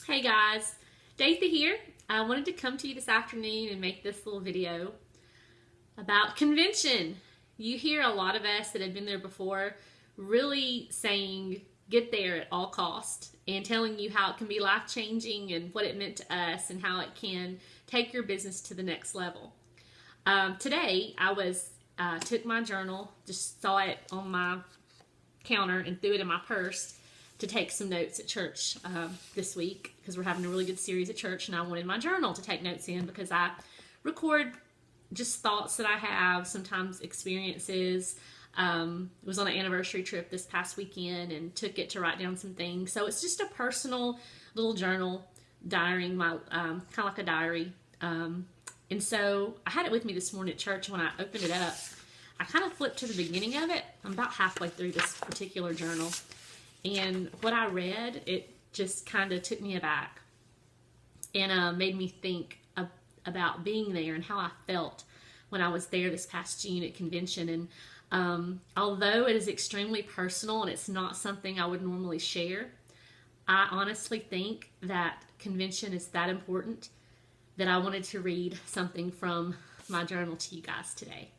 Hey guys, Datha here. I wanted to come to you this afternoon and make this little video about convention. You hear a lot of us that have been there before really saying get there at all cost and telling you how it can be life-changing and what it meant to us and how it can take your business to the next level. Today I took my journal, just saw it on my counter and threw it in my purse to take some notes at church this week because we're having a really good series at church, and I wanted my journal to take notes in because I record just thoughts that I have, sometimes experiences. Was on an anniversary trip this past weekend and took it to write down some things. So it's just a personal little journal, diarying my kind of like a diary. And so I had it with me this morning at church. When I opened it up, I kind of flipped to the beginning of it. I'm about halfway through this particular journal. And what I read, it just kind of took me aback and made me think about being there and how I felt when I was there this past June at convention. And although it is extremely personal and it's not something I would normally share, I honestly think that convention is that important that I wanted to read something from my journal to you guys today.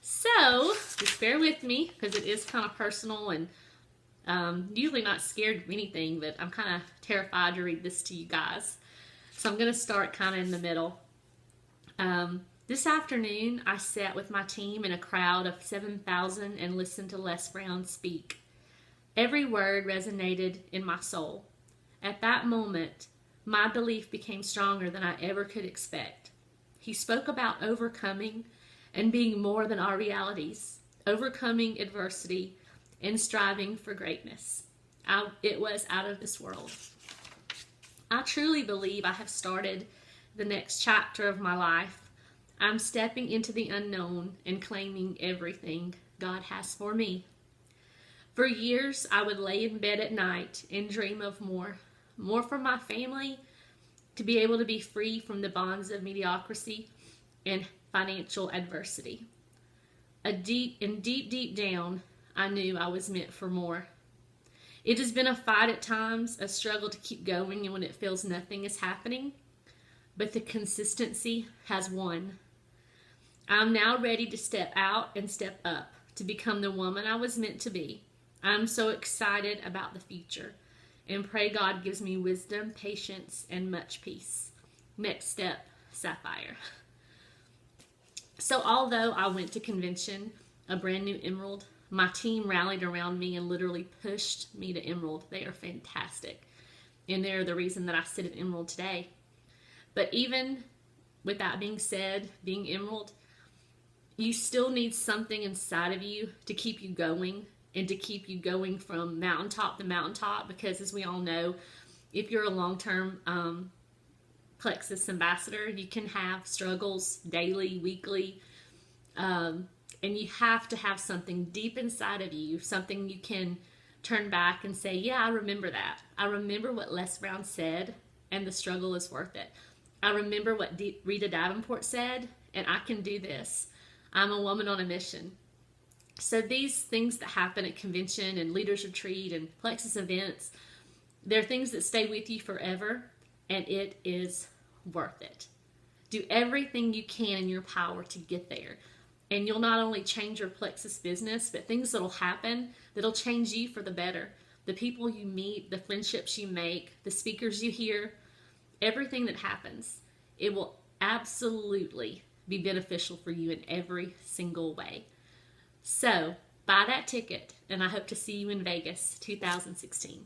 So just bear with me because it is kind of personal and usually not scared of anything, but I'm kind of terrified to read this to you guys. So I'm going to start kind of in the middle. This afternoon, I sat with my team in a crowd of 7,000 and listened to Les Brown speak. Every word resonated in my soul. At that moment, my belief became stronger than I ever could expect. He spoke about overcoming and being more than our realities, overcoming adversity, and striving for greatness. It was out of this world. I truly believe I have started the next chapter of my life. I'm stepping into the unknown and claiming everything God has for me. For years, I would lay in bed at night and dream of more for my family, to be able to be free from the bonds of mediocrity and financial adversity. Deep down, I knew I was meant for more. It has been a fight at times, a struggle to keep going and when it feels nothing is happening, but the consistency has won. I'm now ready to step out and step up to become the woman I was meant to be. I'm so excited about the future and pray God gives me wisdom, patience, and much peace. Next step, Sapphire. So although I went to convention, a brand new Emerald, my team rallied around me and literally pushed me to Emerald. They are fantastic. And they're the reason that I sit at Emerald today. But even with that being said, being Emerald, you still need something inside of you to keep you going and to keep you going from mountaintop to mountaintop. Because as we all know, if you're a long-term Plexus ambassador, you can have struggles daily, weekly, and you have to have something deep inside of you, something you can turn back and say, yeah, I remember that. I remember what Les Brown said, and the struggle is worth it. I remember what Rita Davenport said, and I can do this. I'm a woman on a mission. So these things that happen at convention and leaders retreat and Plexus events, they're things that stay with you forever, and it is worth it. Do everything you can in your power to get there. And you'll not only change your Plexus business, but things that'll happen that'll change you for the better. The people you meet, the friendships you make, the speakers you hear, everything that happens, it will absolutely be beneficial for you in every single way. So buy that ticket, and I hope to see you in Vegas 2016.